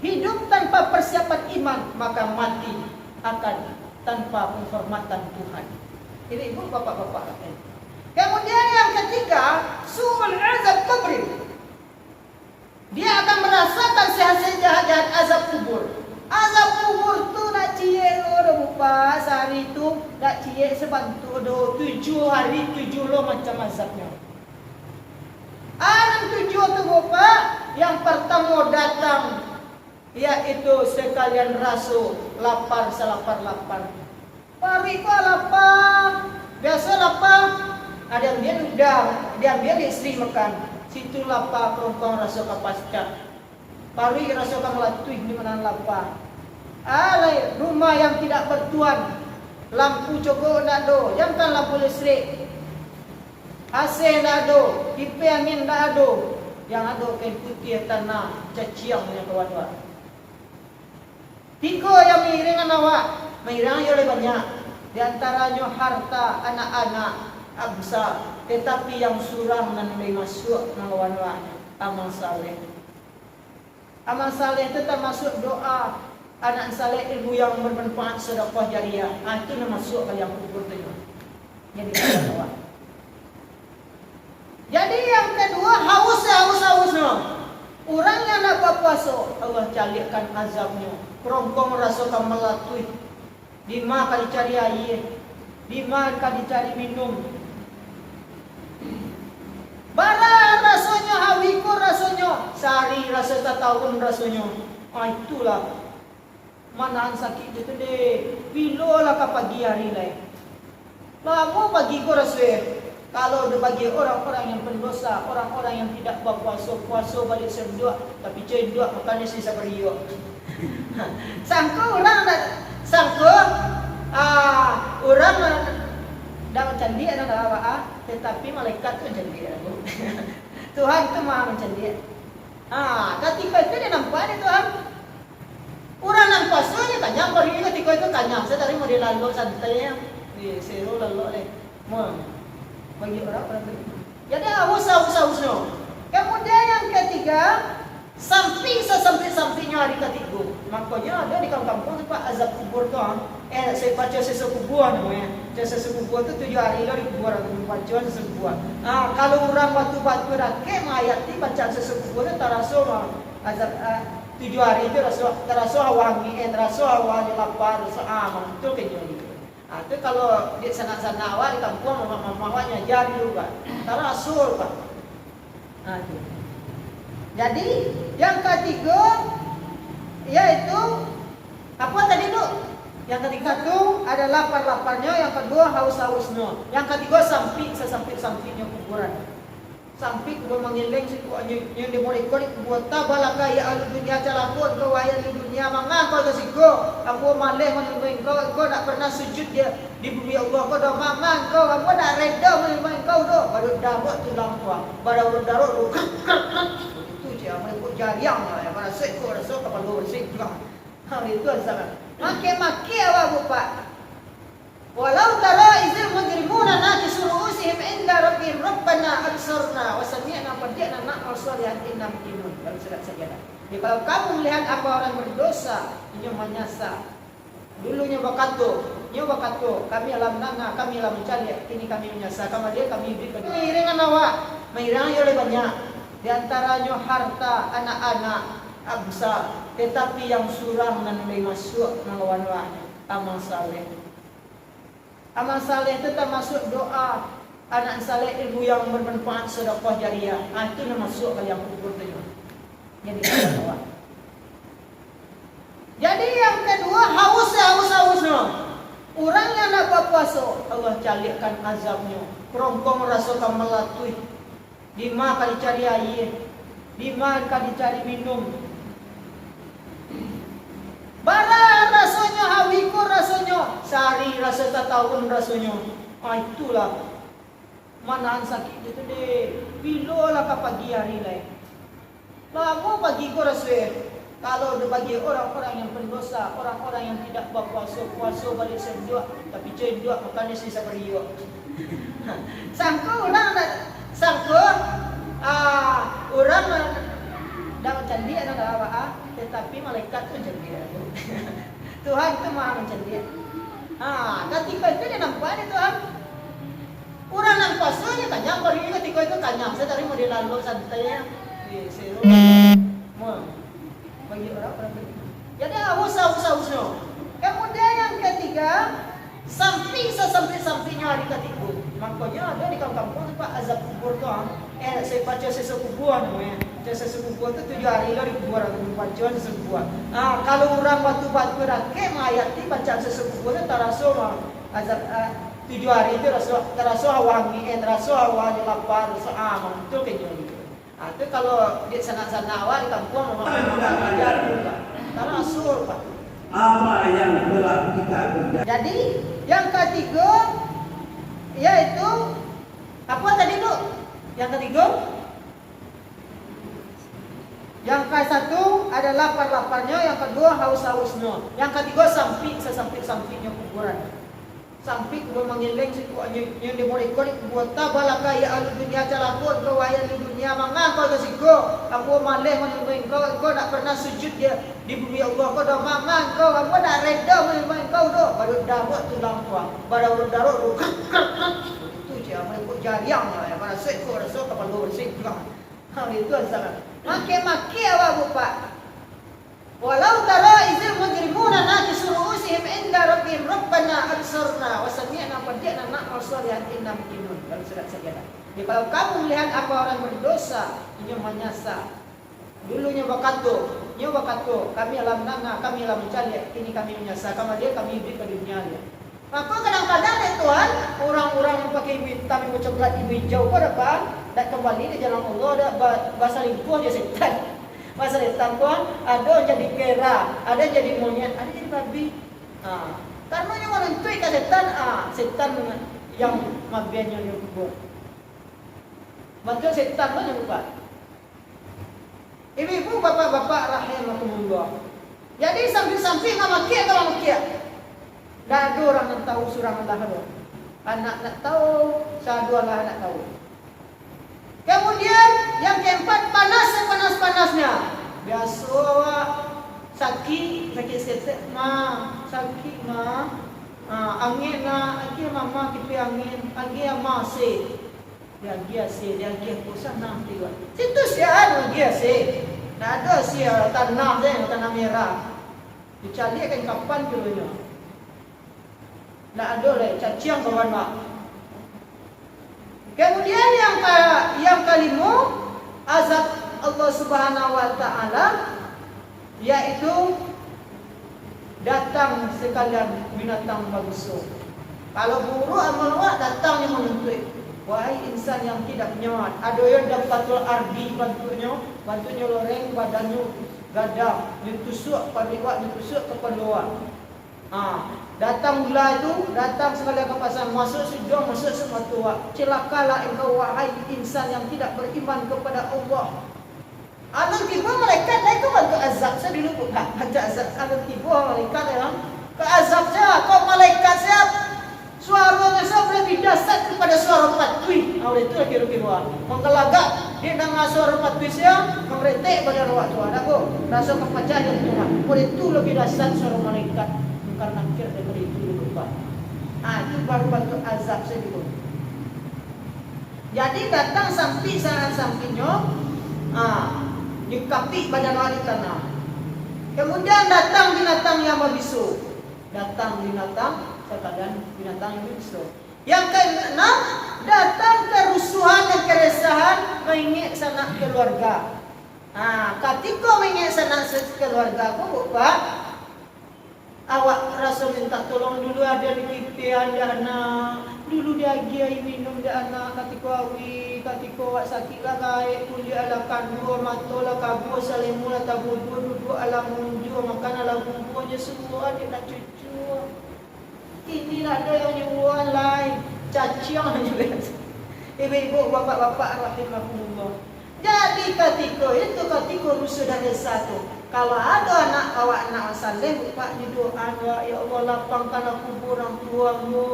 Hidup tanpa persiapan iman, maka mati akan tanpa penghormatan Tuhan. Ini ibu bapak-bapak. Kemudian yang ketiga, su'ul azab kubri. Dia akan merasakan sehat-sehat jahat azab kubur. Azab kubur tu nak cie lo rupa sehari tu nak cie sebantu do 7 hari 7 lo macam azabnya. Yang 7 tu rupa yang pertama datang yaitu sekalian rasu lapar selapar-lapar. Pari ko lapar, biasa lapar. Ada yang dia istri makan. Situ lapar kerongkong rasa kapasca. Pari rasa kamelatui di mana lapar. Alai rumah yang tidak bertuan. Lampu cukup nak do, jangan lampu listrik. AC nak do, kipas angin nak do. Yang ada kain putih tanah caciang punya kawan-kawan. 3 yang mengiringan awak, mengiringan oleh banyak. Di antaranya harta anak-anak, absar, tetapi yang suram dan mulai masuk melawan-lawannya amal saleh. Amal saleh itu termasuk doa, anak saleh, ilmu yang bermanfaat, sedekah jariah. Itu masuk ke yang kubur tu. Jadi kita doa. Jadi yang kedua, haus no. Orang yang nak berpuasa, Allah calikkan azabnya. Kerongkong rasakan melatui. Di mana kali cari air, di mana kali cari minum. Barang rasanya, hawiko rasanya, sehari rasa tak tahun rasanya. Itulah manaan sakit itu deh. Bilolah ke pagi hari lain. Lama pagi ko rasa. Kalau bagi orang-orang yang pendosa, orang-orang yang tidak berpuasa, puasa balik sendua, tapi cendua makanya sisa beriuk. Sangka orang sangka orang dah macam dia dah tetapi malaikat tu macam dia. Tuhan tu maha macam dia. Ketika itu dia nampak ni Tuhan. Orang nak puasa dia kanyang beri ketika itu kanyang. Saya tadi mau dia lalu santai ya. Seru lalu leh. Bagi orang-orang itu. Jadi haus no. Kemudian yang ketiga, samping-sampingnya hari ketiga. Makanya ada di kampung tu Pak azab kubur tu. Saya baca sesa kubur namanya. Sesa kubur tu 7 hari lah di kubur atau baca sesa kubur. Kalau orang batu-batu rakyat mayat ni baca sesa kubur tu terasa azab 7 hari itu terasa wangi, terasa wangi lapar, terasa aman. Itu kenyang. Itu kalau di sana-sana awal di kampung mama-mamanya jadi juga. Terasul Pak. Itu. Jadi yang ketiga yaitu apa tadi tu? Yang ketiga tu ada lapar-laparnya, yang kedua haus-hausnya, yang ketiga samping-sampingnya kuburan. Samping kau mengiling situ yang dimulai-mulai buat tabala kaya al dunia calakun kau ayat di dunia mangan kau tu siku. Aku malih menyembah kau tak pernah sujud dia di bumi Allah. Kau dah mangan kau, aku dah reda menyembah kau tu. Baru darut tulang tuang, baru darut tu. Itu je, mereka jariang lah. Mana sekor rasa kepala bersih juga. Itu adalah maki-maki awak bupak. Walau tara izil mujrimuna nakisu ru'usihim inda rabbihim rabbana absarna wa sami'na fadi'na na'mal salihan inna muqinun. Dalam surat Sajadah. Jadi kalau kamu melihat apa orang berdosa, ini menyasa. Dulunya bakato, kami alam nanga, kami alam mencari, kini kami menyasa. Kamu dia kami beri mengiringan awak, mengiringan oleh banyak. Di antaranya harta, anak-anak, absar, tetapi yang suram dan mulai masuk melawan-lawannya amal saleh. Amal saleh itu termasuk doa, anak saleh, ilmu yang bermanfaat, sedekah jariah. Itu masuk ke yang kubur tu. Jadi kita doa. Jadi yang kedua, haus no. Orang yang nak berpuasa, Allah calikkan azabnya. Kerongkong rasakan melatui. Di mana kali cari air, di mana kali cari minum. Barang rasanya, hawiko rasanya, sehari rasa tak tahun rasanya. Itulah manaan sakit itu deh. Bilolah ke pagi hari lain. Lama pagi ko rasa. Kalau bagi orang-orang yang pendosa, orang-orang yang tidak berpuasa, puasa balik sendua, tapi cendua makanya sisa beriuk. Sangka orang dah macam dia dah tetapi malaikat tu macam dia. Tuhan tu maha macam dia. Ketika itu dia nampak ni Tuhan. Orang nak puasa dia kanyang beri ketika itu kanyang. Saya tadi mau dia lalu santai ya. Seru. Bagi orang-orang itu. Jadi haus no. Kemudian yang ketiga, sampingnya hari ketiga. Makanya ada di kampung tu Pak azab kubur tu. Saya baca sesa kubur namanya. Sesa kubur tu 7 hari lah di kubur atau baca sesa kubur. Kalau orang batu-batu rakyat mayat ni baca sesa kubur tu terasa azab 7 hari itu terasa wangi, terasa wangi lapar, terasa aman. Itu kenyang. Itu kalau di sana-sana awal di kampung mama-mama jadi juga. Terasa Pak. Apa yang telah kita kerjakan. Jadi yang ketiga yaitu apa tadi tu? Yang ketiga, yang ke satu ada lapar-laparnya, yang kedua haus-hausnya, yang ketiga sampingnya kuburan. Sampai gua mengeleng situ yang di mereka buat tabalaka ya ahli dunia calakun kau wayang di dunia mangan kau kesiko aku maleh menemuin kau tak pernah sujud dia di bumi Allah kau dah mangan kau aku tak reda menemuin kau tu baru dapat tulang tua baru darah tu itu je mereka jariang lah pada sekor so kapal luar sekor itu asal make awak bupak. Walau tara izil mujrimuna nakisu ru'usihim inda rabbihim rabbana absarna wa sami'na fadi'na na'mal salihan inna muqinun. Kalau surat sajadah. Jadi kalau kamu melihat apa orang berdosa, ini menyasa. Dulunya bakato, kami alam nanga, kami alam mencari, kini kami menyasa. Kama dia kami hidup di dunia dia. Maka kadang-kadang ya Tuhan, orang-orang yang pakai hitam yang coklat hijau pada apa? Dan kembali di jalan Allah ada bahasa limpuh dia setan. Masa datang Tuhan, ada jadi kera, ada jadi monyet, ada jadi babi. Karena yang menentui ke setan, setan yang mabiannya yang buat. Bantu setan mana bukan? Ibu-ibu, bapak-bapak rahimakumullah. Jadi samping-samping makia kalau makia. Tak ada orang yang tahu surah Allah. Anak nak tahu, sadu Allah nak tahu. Kemudian yang keempat panas-panasnya. Biasa sakit sesak sakit angin mama kipi angin masih dia pusat nanti kan. Situ sia dia tak ada sia tanah merah. Dicarikan kapan dulunya. Tak ada lah caciang kawan mak. Kemudian yang kelima azab Allah Subhanahu wa taala yaitu datang sekalian binatang berbusuk. Kalau buruk amal awak datang yang menuntut. Wahai insan yang tidak nyaman, ada yang dapatul ardi bantunya loreng badannya gadah, ditusuk pada awak, ditusuk kepada awak. Datang gula itu, datang sekalian ke pasar, masuk sejong, masuk semua. Celakalah engkau wahai insan yang tidak beriman kepada Allah. Alam tiba malaikat itu bantu azab. Saya dulu pun baca azab. Alam tiba malaikat yang ke azab saya. Kau malaikat saya suaranya saya lebih dahsyat daripada suara patui. Oleh itu kira-kira menggelagak dia dengan suara patui saya mengretek pada rawat Tuhan. Aku rasa kepacah yang Tuhan. Oleh itu lebih dahsyat suara malaikat. Karena kira daripada itu lupa. Itu baru bantu azab saya dulu. Jadi datang sampingnya, dikapi badan awak di tanah. Kemudian datang binatang yang membisu. Datang binatang sekalian binatang yang membisu. Yang keenam, datang kerusuhan dan keresahan mengingat sanak keluarga. Ketika mengingat sanak keluarga, aku Pak, awak rasa minta tolong dulu ada di kipi anda anak. Dulu dia giai minum dia anak ketika awak sakit lah kait pun dia alakan dua matolah kabur salimula tabudu duduk alam munju makan alam bumbu aja semua dia nak cucu. Inilah ada yang nyuruhan lain caciang juga. Ibu-ibu bapak-bapak rahimahumullah. Jadi ketika rusuh dan satu. Kalau ada anak saleh, buka di doa, ya Allah lapangkanlah kubur orang tuamu.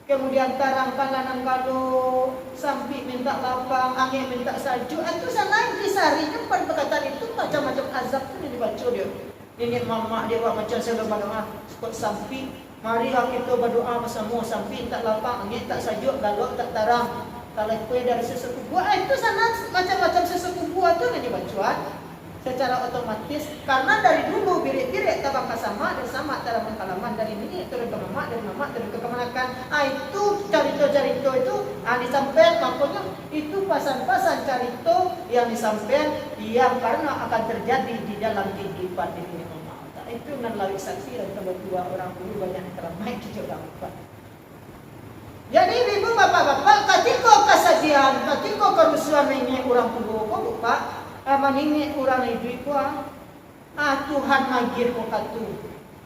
Kemudian tarangkanlah nangkalo, sampai minta lapang, angin minta salju. Itu sana disari pada perkataan itu macam-macam azab tu dia dibaca dia. Ini mama dia buat macam saya berdoa, sampai marilah kita berdoa bersama sampai tak lapang, angin tak salju, galak tak tarang. Kalau kue dari sesuatu buah itu sana macam-macam sesuatu buah tu yang dibaca secara otomatis karena dari dulu birik-birik tabak sama dan sama dalam pengalaman dari ini turun ke mama dari mama turun ke kemenakan. Itu carito itu disampaikan makanya itu pasan-pasan carito yang disampaikan yang karena akan terjadi di dalam kehidupan ini mama. Itu nan lawi saksi dan kedua orang dulu banyak teramai juga Pak. Jadi ibu bapak-bapak ketika kesedihan, ketika kerusuhan mengingat orang tua kau Pak, mengingat orang hidup Tuhan magir waktu.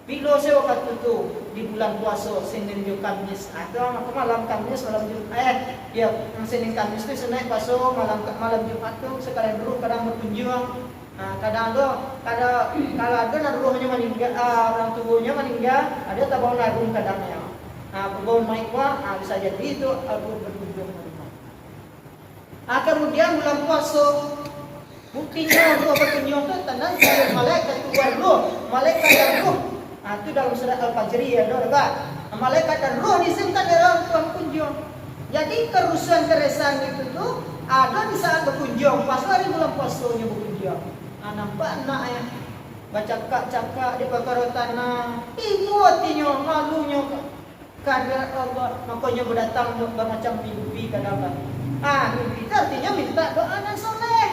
Bila saya waktu tu di bulan puasa Senin dan Kamis, atau malam Kamis malam Jumat, Senin Kamis tu Senin puasa malam Jumat tu sekalian dulu kadang berkunjung Nah, kadang kalau ada rohnya meninggal, orang tubuhnya meninggal, ada tabung lagu kadangnya. Nah, berbau naik bisa jadi itu aku berkunjung. Kemudian bulan puasa, buktinya roh berkunjung itu tanda malaikat keluar roh, malaikat dan roh. Nah, itu dalam surat Al-Fajriyah, malaikat dan roh disimpan dalam Tuhan kunjung. Jadi kerusuhan keresahan itu tuh ada di saat berkunjung, pas hari bulan puasanya berkunjung. Nampak anak ya, bercakap-cakap di perkara tanah, ibu hatinya, malunya karena Allah, makanya berdatang bermacam mimpi kadang-kadang. Mimpi itu artinya minta doa yang soleh.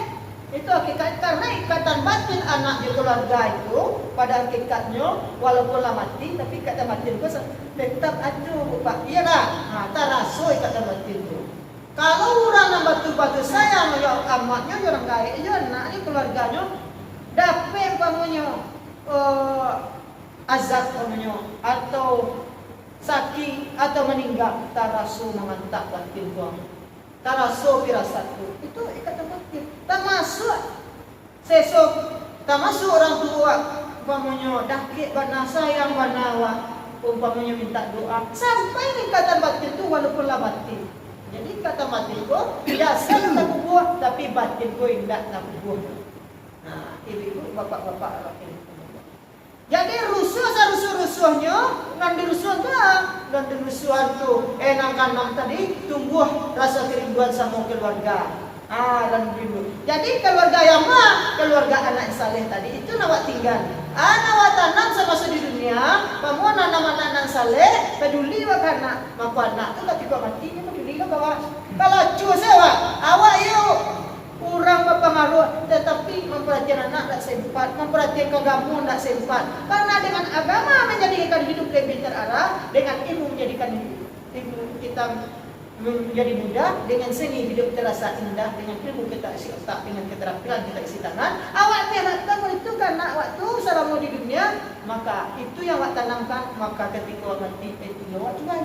Itu hakikat, karena ikatan batin anak di keluarga itu pada hakikatnya walaupun lah mati, tapi ikatan batin itu tetap ada, Pak. Iya tak? Taraso ikatan batin itu. Kalau orang yang batu-batu sayang, ya amatnya, ya orang kaya, ya anaknya, keluarganya, dapat pamunya azab pamunya, atau sakit, atau meninggal, taraso mengantak batin tuang. Taraso firasatku, itu ikatan batin. Termasuk sesok, termasuk orang tua, pamunya dakik bana sayang banawa, umpamanya minta doa, sampai ikatan batin itu walaupun lah batin. Jadi kata batin ko, dasar tak kubuah, tapi batin ko indah tak kubuah. Nah, ibu-ibu, bapak-bapak, jadi rusuhnya, nanti rusuhan tuh, enang-enang tadi, tumbuh rasa kerinduan sama keluarga. Dan rindu. Jadi keluarga yang keluarga anak saleh tadi itu nawak tinggal. Nawak tanam sama di dunia, kamu anak-anak saleh, peduli wak anak, maka anak tu ketika mati ni peduli lah bawa. Kalau cuy sewa, awak yuk kurang berpengaruh, tetapi memperhatikan anak tak sempat, memperhatikan agama tak sempat. Karena dengan agama menjadikan hidup lebih terarah, dengan ilmu menjadikan hidup kita menjadi mudah, dengan seni hidup terasa indah, dengan ilmu kita isi otak, dengan keterampilan kita isi tangan. Awak tanamkan itu karena waktu selama di dunia, maka itu yang awak tanamkan, maka ketika mati itu awak jual.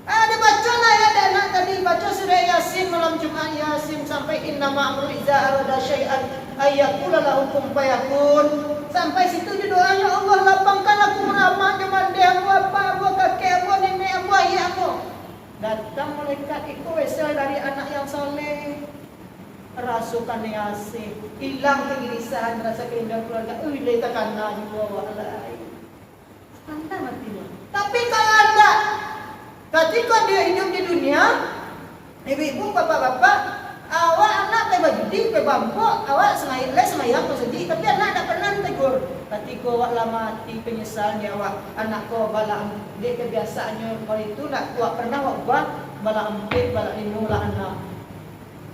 Ada baca ayat anak tadi, baca surah Yasin malam Jumat Yasin sampai innama amru iza arada syai'an ayyaqula lahu kun fayakun. Sampai situ di doanya, Allah lapangkan aku meramah dengan dia apa kakek apa nenek apa ayah apa. Datang malaikat itu wesel dari anak yang saleh, rasukan Yasin, hilang kegelisahan, rasa keindahan keluarga. Leta kana jiwa walai. Anda matinya. Tapi kalau Anda ketika dia hidup di dunia, ibu-ibu, bapak-bapak, awak anak bajudi, bambok, awak semayang sedih, tapi anak tak pernah tegur. Ketika awak lama mati penyesalan dia awak, anak kau bala dia kebiasaannya kalau itu nak awak pernah awak buat bala 4, bala 5, bala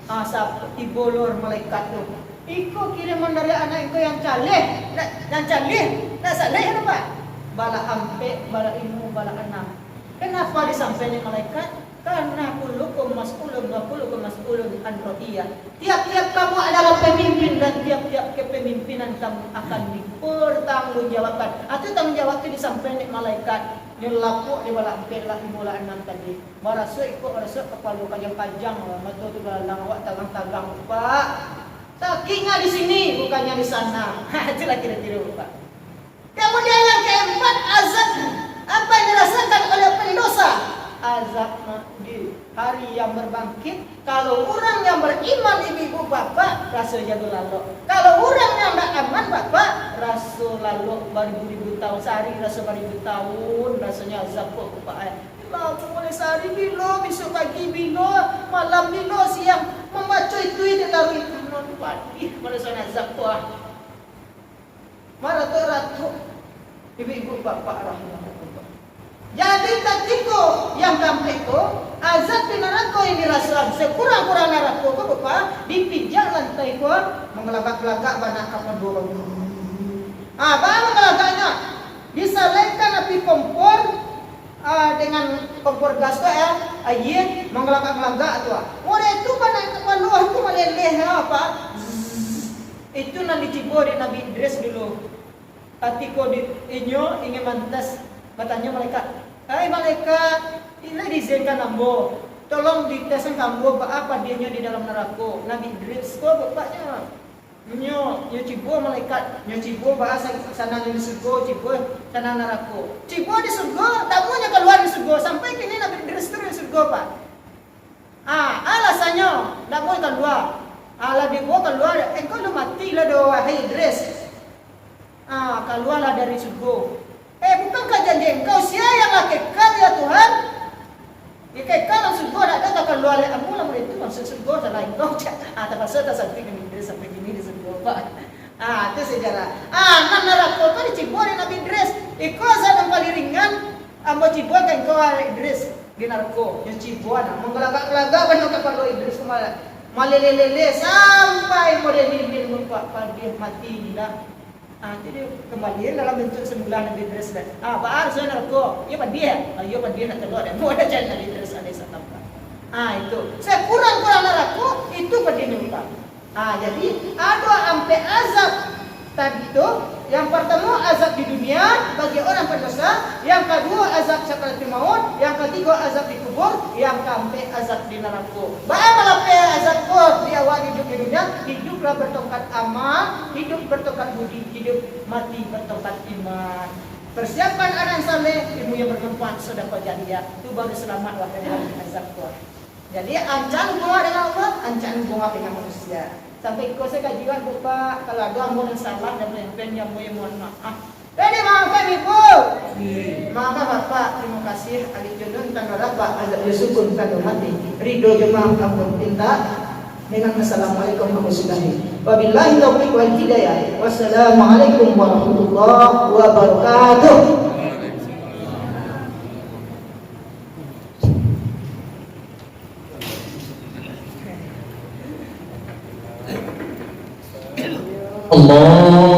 6. Seperti bolor malaikat tu. Iko kiriman dari anak iko yang caleh, nak saleh apa? Bala 4, bala 5, bala 6. Kenapa disampaikan malaikat? Karena kullukum mas'ulun wa kullukum mas'ulun an ra'iyah. Tiap-tiap kamu adalah pemimpin dan tiap-tiap kepemimpinan kamu akan dipertanggungjawabkan. Atau tanggungjawab itu disampaikan malaikat. Nyelapuk di bala 4 lah 5 lah 6 tadi. Barasuk kepala panjang-panjang, mata tu dalang awak tagang-tagang, Pak. Sakingnya di sini bukannya di sana. Itulah kira-kira, Pak. Kemudian yang keempat, azab. Apa yang dirasakan oleh pendosa? Azab di hari yang berbangkit. Kalau orang yang beriman, ibu bapak, rasa jatuh lalu. Kalau orang yang tak aman, bapak, rasa lalu beribu-ribu tahun. Sehari rasa beribu tahun, rasanya azab kok bapak. Bila mulai sehari bila, besok pagi bila, malam bila, siang membaca itu taruh itu pagi. Rasanya azab kok. Maratu-ratu, ibu bapak rahmat. Jadi ketika yang sampai itu azab di neraka yang dirasakan sekurang-kurang neraka itu Bapak dipijak lantai itu mengelagak-gelagak banyak kapal dua. Bang mengelagaknya disalurkan api kompor dengan kompor gas tu air mengelagak-gelagak tu. Orang itu banyak kapal luar tu meleleh apa? Itu nanti dicibur di Nabi Idris dulu. Ketika inyo ingin mantas katanya malaikat, ini diizinkan ambo, tolong diteskan ambo apa dianya di dalam neraka. Nabi Idris kok bapaknya Nyo cibo malaikat, nyo cibo bahasa sana di surga, cibo sana neraka. Cibo di surga, tamunya keluar di surga sampai kini nabi diresturi di surga pak. Alasannya tak boleh keluar. Ala dibawa keluar, engkau lu mati lah doa wahai Idris. Keluarlah dari surga. Bukankah janji engkau sia yang kekal ya Tuhan? Ya kekal surga tak ada tak keluar. Amu lah itu masuk surga salah engkau. Terpaksa tak sampai kini Idris sampai kini di surga pak. Itu sejarah. Nan neraka tu dicibur di Nabi Idris. Ikut azab yang paling ringan. Ambo cibur kan engkau Idris di neraka. Yang cibur menggelagak-gelagak benar kepada Idris kemarin. Malelelele sampai model lilin mempak dia mati dah. Jadi kembali dalam bentuk semula Nabi Idris dah. Baar saya neraka. Ya pada dia. Ya pada dia nak keluar dan mau ada jalan Nabi Idris alaihi salam. Itu. Saya kurang-kurang neraka itu pada dia. Jadi ada sampai azab tadi tu. Yang pertama azab di dunia bagi orang berdosa, yang kedua azab sakaratul maut, yang ketiga azab di kubur, yang keempat azab di neraka. Bagaimana azab kubur di awal hidup di dunia? Hiduplah bertongkat amal, hidup bertongkat budi, hidup mati bertongkat iman. Persiapkan anak saleh, ilmu yang bermanfaat sedekah jariah. Itu baru selamat dari azab kubur. Jadi ancan hubungan dengan Allah, ancan hubungan dengan manusia. Sampai kau saya kajian Bapak, kalau ada ampun yang salah dan yang mohon maaf. Jadi maafkan Ibu. Maafkan Bapak. Terima kasih. Ali Junun Tangerang Pak Azab Yusukun Kandung Hati. Ridho jemaah kampung tinta. Dengan Assalamualaikum warahmatullahi wabarakatuh. Wabillahi taufiq wal hidayah. Wassalamualaikum warahmatullahi wabarakatuh. Allah